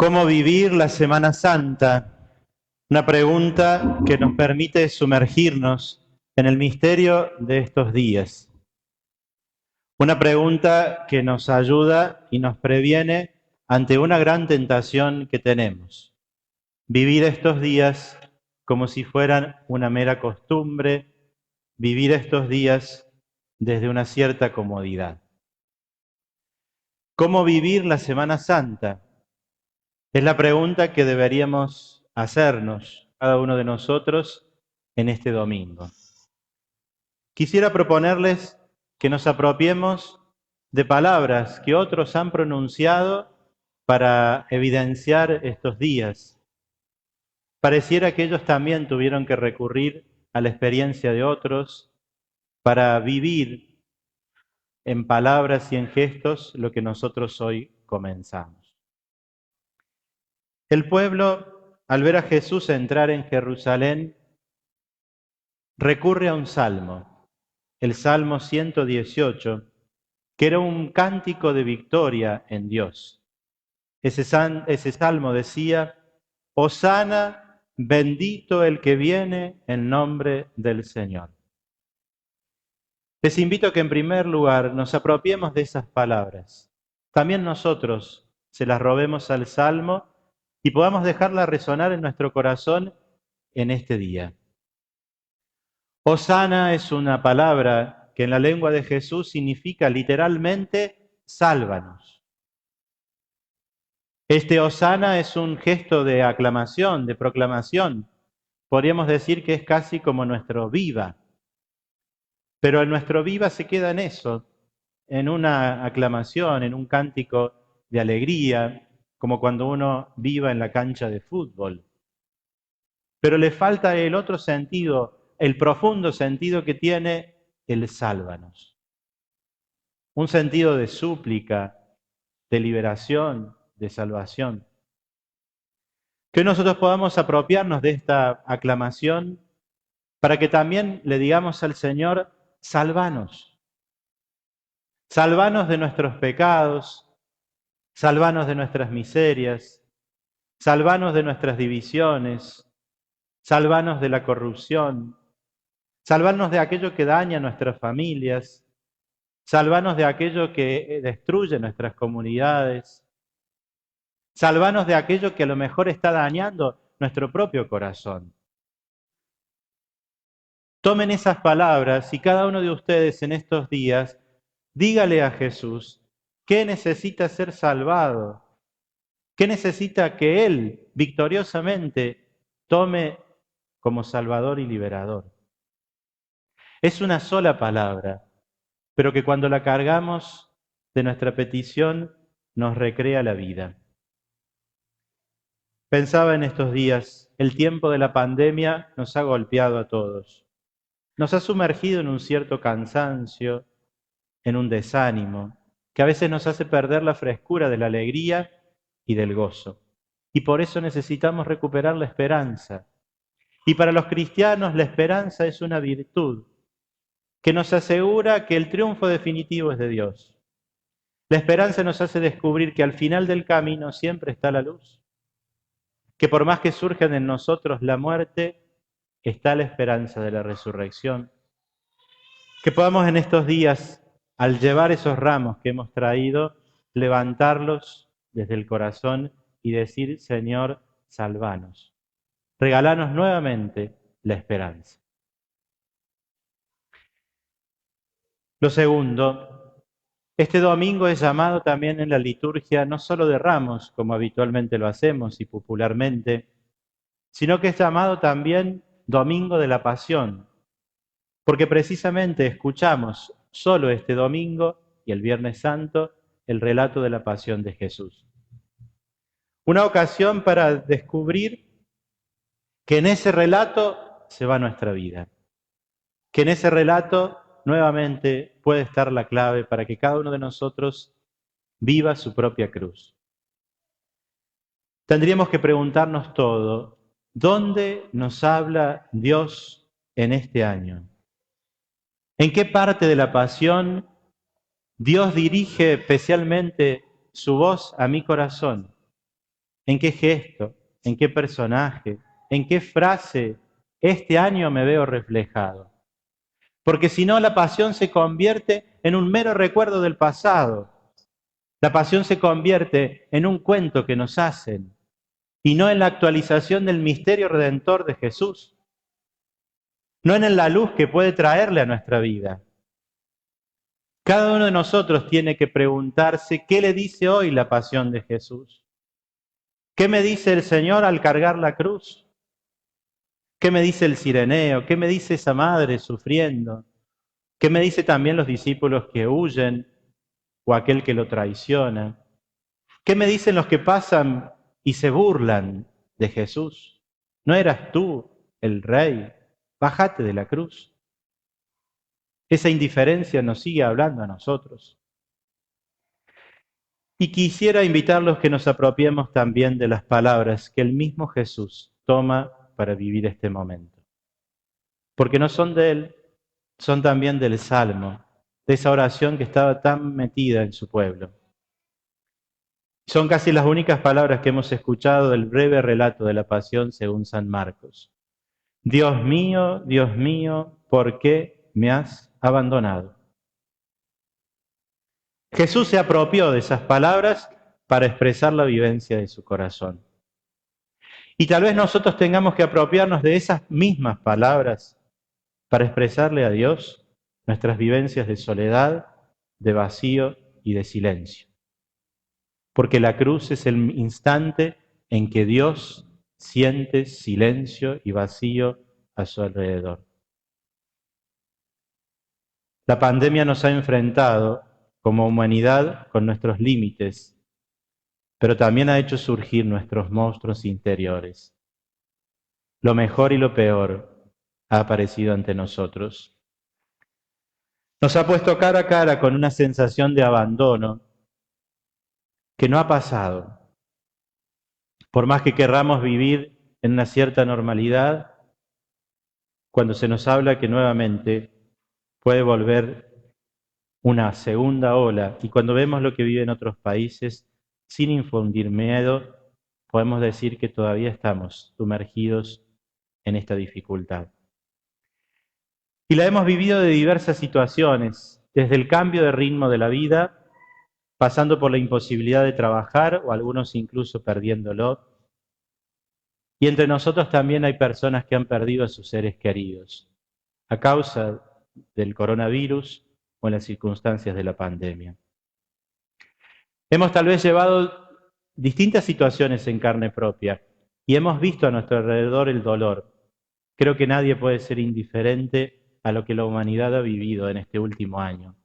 ¿Cómo vivir la Semana Santa? Una pregunta que nos permite sumergirnos en el misterio de estos días. Una pregunta que nos ayuda y nos previene ante una gran tentación que tenemos. Vivir estos días como si fueran una mera costumbre, vivir estos días desde una cierta comodidad. ¿Cómo vivir la Semana Santa? Es la pregunta que deberíamos hacernos cada uno de nosotros en este domingo. Quisiera proponerles que nos apropiemos de palabras que otros han pronunciado para evidenciar estos días. Pareciera que ellos también tuvieron que recurrir a la experiencia de otros para vivir en palabras y en gestos lo que nosotros hoy comenzamos. El pueblo, al ver a Jesús entrar en Jerusalén, recurre a un salmo, el Salmo 118, que era un cántico de victoria en Dios. Ese salmo decía: Hosana, bendito el que viene en nombre del Señor. Les invito a que en primer lugar nos apropiemos de esas palabras. También nosotros se las robemos al salmo y podamos dejarla resonar en nuestro corazón en este día. Hosana es una palabra que en la lengua de Jesús significa literalmente sálvanos. Este Hosana es un gesto de aclamación, de proclamación. Podríamos decir que es casi como nuestro viva. Pero el nuestro viva se queda en eso, en una aclamación, en un cántico de alegría, como cuando uno viva en la cancha de fútbol. Pero le falta el otro sentido, el profundo sentido que tiene el sálvanos. Un sentido de súplica, de liberación, de salvación. Que nosotros podamos apropiarnos de esta aclamación para que también le digamos al Señor: sálvanos. Sálvanos de nuestros pecados, sálvanos de nuestras miserias, sálvanos de nuestras divisiones, sálvanos de la corrupción, sálvanos de aquello que daña a nuestras familias, sálvanos de aquello que destruye nuestras comunidades, sálvanos de aquello que a lo mejor está dañando nuestro propio corazón. Tomen esas palabras y cada uno de ustedes en estos días dígale a Jesús qué necesita ser salvado, qué necesita que Él victoriosamente tome como Salvador y Liberador. Es una sola palabra, pero que cuando la cargamos de nuestra petición nos recrea la vida. Pensaba en estos días, el tiempo de la pandemia nos ha golpeado a todos. Nos ha sumergido en un cierto cansancio, en un desánimo, que a veces nos hace perder la frescura de la alegría y del gozo. Y por eso necesitamos recuperar la esperanza. Y para los cristianos la esperanza es una virtud que nos asegura que el triunfo definitivo es de Dios. La esperanza nos hace descubrir que al final del camino siempre está la luz, que por más que surjan en nosotros la muerte, está la esperanza de la resurrección. Que podamos en estos días, al llevar esos ramos que hemos traído, levantarlos desde el corazón y decir: Señor, salvanos. Regalanos nuevamente la esperanza. Lo segundo, este domingo es llamado también en la liturgia no solo de Ramos, como habitualmente lo hacemos y popularmente, sino que es llamado también Domingo de la Pasión, porque precisamente escuchamos solo este domingo y el Viernes Santo el relato de la pasión de Jesús. Una ocasión para descubrir que en ese relato se va nuestra vida, que en ese relato nuevamente puede estar la clave para que cada uno de nosotros viva su propia cruz. Tendríamos que preguntarnos todo: ¿dónde nos habla Dios en este año? ¿En qué parte de la pasión Dios dirige especialmente su voz a mi corazón? en qué gesto, en qué personaje, en qué frase este año me veo reflejado. Porque si no, la pasión se convierte en un mero recuerdo del pasado. La pasión se convierte en un cuento que nos hacen y no en la actualización del misterio redentor de Jesús, no en la luz que puede traerle a nuestra vida. Cada uno de nosotros tiene que preguntarse qué le dice hoy la pasión de Jesús. ¿Qué me dice el Señor al cargar la cruz? ¿Qué me dice el Cireneo? ¿Qué me dice esa madre sufriendo? ¿Qué me dice también los discípulos que huyen o aquel que lo traiciona? ¿Qué me dicen los que pasan y se burlan de Jesús? ¿No eras tú el rey? Bájate de la cruz. Esa indiferencia nos sigue hablando a nosotros. Y quisiera invitarlos que nos apropiemos también de las palabras que el mismo Jesús toma para vivir este momento. Porque no son de Él, son también del Salmo, de esa oración que estaba tan metida en su pueblo. Son casi las únicas palabras que hemos escuchado del breve relato de la pasión según San Marcos. Dios mío, ¿por qué me has abandonado? Jesús se apropió de esas palabras para expresar la vivencia de su corazón. Y tal vez nosotros tengamos que apropiarnos de esas mismas palabras para expresarle a Dios nuestras vivencias de soledad, de vacío y de silencio. Porque la cruz es el instante en que Dios siente silencio y vacío a su alrededor. La pandemia nos ha enfrentado como humanidad con nuestros límites, pero también ha hecho surgir nuestros monstruos interiores. Lo mejor y lo peor ha aparecido ante nosotros. Nos ha puesto cara a cara con una sensación de abandono que no ha pasado. Por más que querramos vivir en una cierta normalidad, cuando se nos habla que nuevamente puede volver una segunda ola, y cuando vemos lo que viven otros países, sin infundir miedo, podemos decir que todavía estamos sumergidos en esta dificultad. Y la hemos vivido de diversas situaciones, desde el cambio de ritmo de la vida, pasando por la imposibilidad de trabajar, o algunos incluso perdiéndolo. Y entre nosotros también hay personas que han perdido a sus seres queridos, a causa del coronavirus o en las circunstancias de la pandemia. Hemos tal vez llevado distintas situaciones en carne propia y hemos visto a nuestro alrededor el dolor. Creo que nadie puede ser indiferente a lo que la humanidad ha vivido en este último año.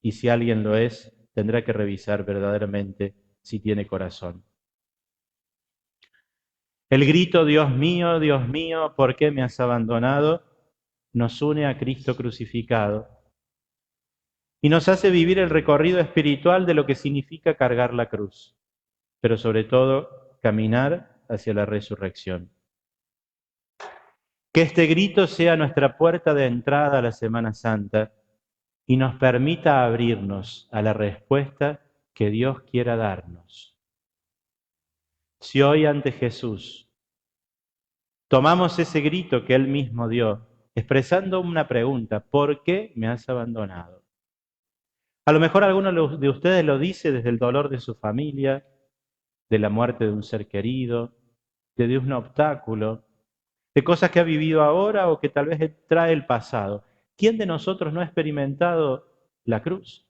Y si alguien lo es, tendrá que revisar verdaderamente si tiene corazón. El grito, Dios mío, ¿por qué me has abandonado?, nos une a Cristo crucificado y nos hace vivir el recorrido espiritual de lo que significa cargar la cruz, pero sobre todo caminar hacia la resurrección. Que este grito sea nuestra puerta de entrada a la Semana Santa y nos permita abrirnos a la respuesta que Dios quiera darnos. Si hoy ante Jesús tomamos ese grito que Él mismo dio, expresando una pregunta: ¿por qué me has abandonado? A lo mejor alguno de ustedes lo dice desde el dolor de su familia, de la muerte de un ser querido, de un obstáculo, de cosas que ha vivido ahora o que tal vez trae el pasado. ¿Quién de nosotros no ha experimentado la cruz?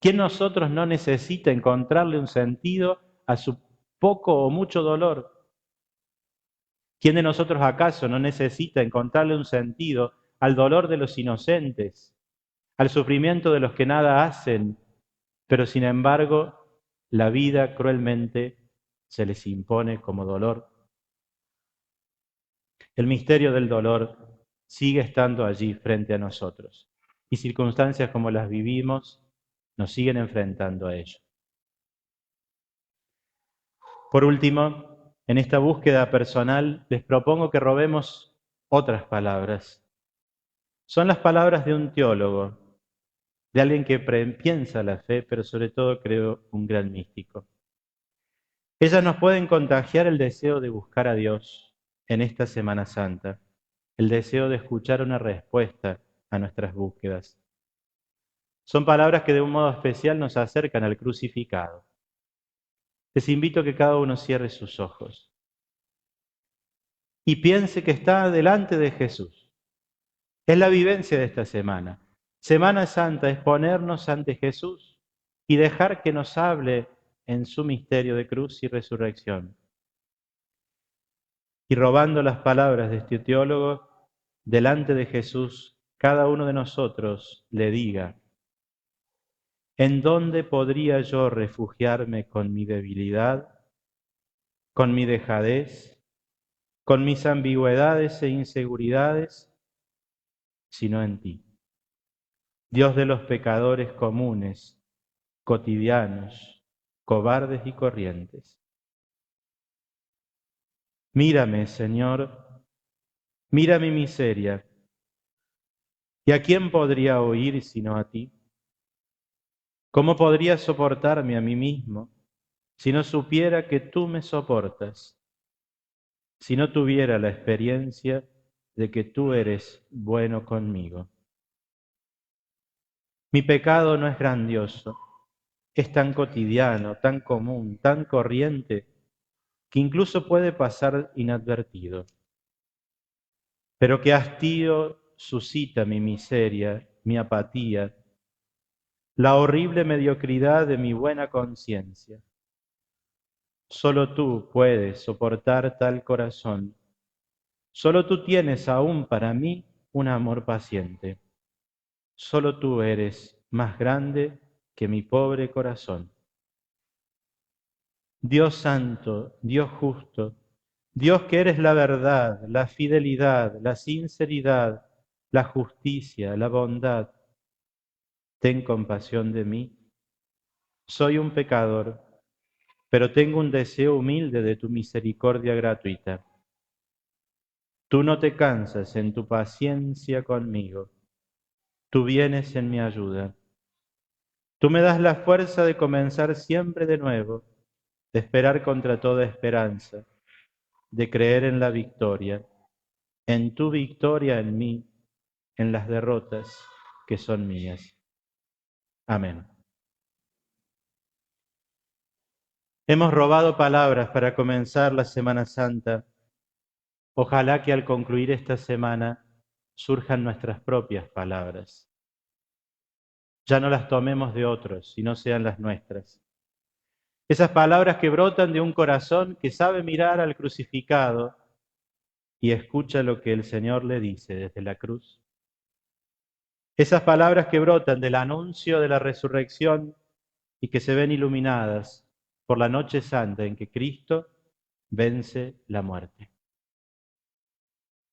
¿Quién de nosotros no necesita encontrarle un sentido a su poco o mucho dolor? ¿Quién de nosotros acaso no necesita encontrarle un sentido al dolor de los inocentes, al sufrimiento de los que nada hacen, pero sin embargo la vida cruelmente se les impone como dolor? El misterio del dolor sigue estando allí frente a nosotros y circunstancias como las vivimos nos siguen enfrentando a ello. Por último, en esta búsqueda personal les propongo que robemos otras palabras. Son las palabras de un teólogo, de alguien que piensa la fe, pero sobre todo creo un gran místico. Ellas nos pueden contagiar el deseo de buscar a Dios en esta Semana Santa, el deseo de escuchar una respuesta a nuestras búsquedas. Son palabras que de un modo especial nos acercan al crucificado. Les invito a que cada uno cierre sus ojos y piense que está delante de Jesús. Es la vivencia de esta semana. Semana Santa es ponernos ante Jesús y dejar que nos hable en su misterio de cruz y resurrección. Y robando las palabras de este teólogo, delante de Jesús, cada uno de nosotros le diga: ¿en dónde podría yo refugiarme con mi debilidad, con mi dejadez, con mis ambigüedades e inseguridades, sino en ti? Dios de los pecadores comunes, cotidianos, cobardes y corrientes. Mírame, Señor, mira mi miseria. ¿Y a quién podría oír sino a ti? ¿Cómo podría soportarme a mí mismo si no supiera que tú me soportas? Si no tuviera la experiencia de que tú eres bueno conmigo. Mi pecado no es grandioso, es tan cotidiano, tan común, tan corriente, que incluso puede pasar inadvertido. Pero qué hastío suscita mi miseria, mi apatía, la horrible mediocridad de mi buena conciencia. Solo tú puedes soportar tal corazón. Solo tú tienes aún para mí un amor paciente. Solo tú eres más grande que mi pobre corazón. Dios santo, Dios justo, Dios que eres la verdad, la fidelidad, la sinceridad, la justicia, la bondad, ten compasión de mí. Soy un pecador, pero tengo un deseo humilde de tu misericordia gratuita. Tú no te cansas en tu paciencia conmigo. Tú vienes en mi ayuda. Tú me das la fuerza de comenzar siempre de nuevo, de esperar contra toda esperanza, de creer en la victoria, en tu victoria en mí, en las derrotas que son mías. Amén. Hemos robado palabras para comenzar la Semana Santa. Ojalá que al concluir esta semana surjan nuestras propias palabras. Ya no las tomemos de otros, sino sean las nuestras. Esas palabras que brotan de un corazón que sabe mirar al crucificado y escucha lo que el Señor le dice desde la cruz. Esas palabras que brotan del anuncio de la resurrección y que se ven iluminadas por la noche santa en que Cristo vence la muerte.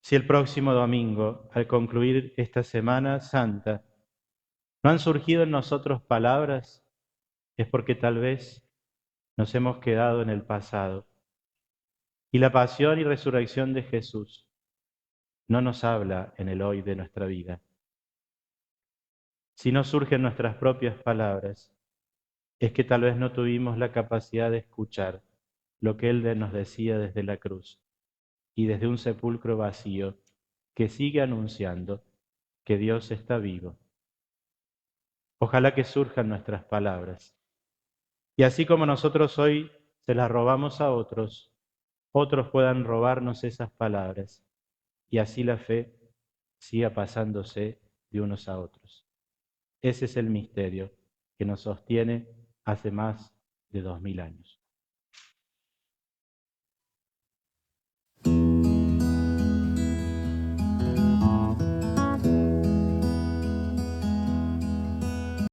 Si el próximo domingo, al concluir esta Semana Santa, no han surgido en nosotros palabras, es porque tal vez nos hemos quedado en el pasado. Y la pasión y resurrección de Jesús no nos habla en el hoy de nuestra vida. Si no surgen nuestras propias palabras, es que tal vez no tuvimos la capacidad de escuchar lo que Él nos decía desde la cruz y desde un sepulcro vacío que sigue anunciando que Dios está vivo. Ojalá que surjan nuestras palabras. Y así como nosotros hoy se las robamos a otros, otros puedan robarnos esas palabras. Y así la fe siga pasándose de unos a otros. Ese es el misterio que nos sostiene hace más de 2000 años.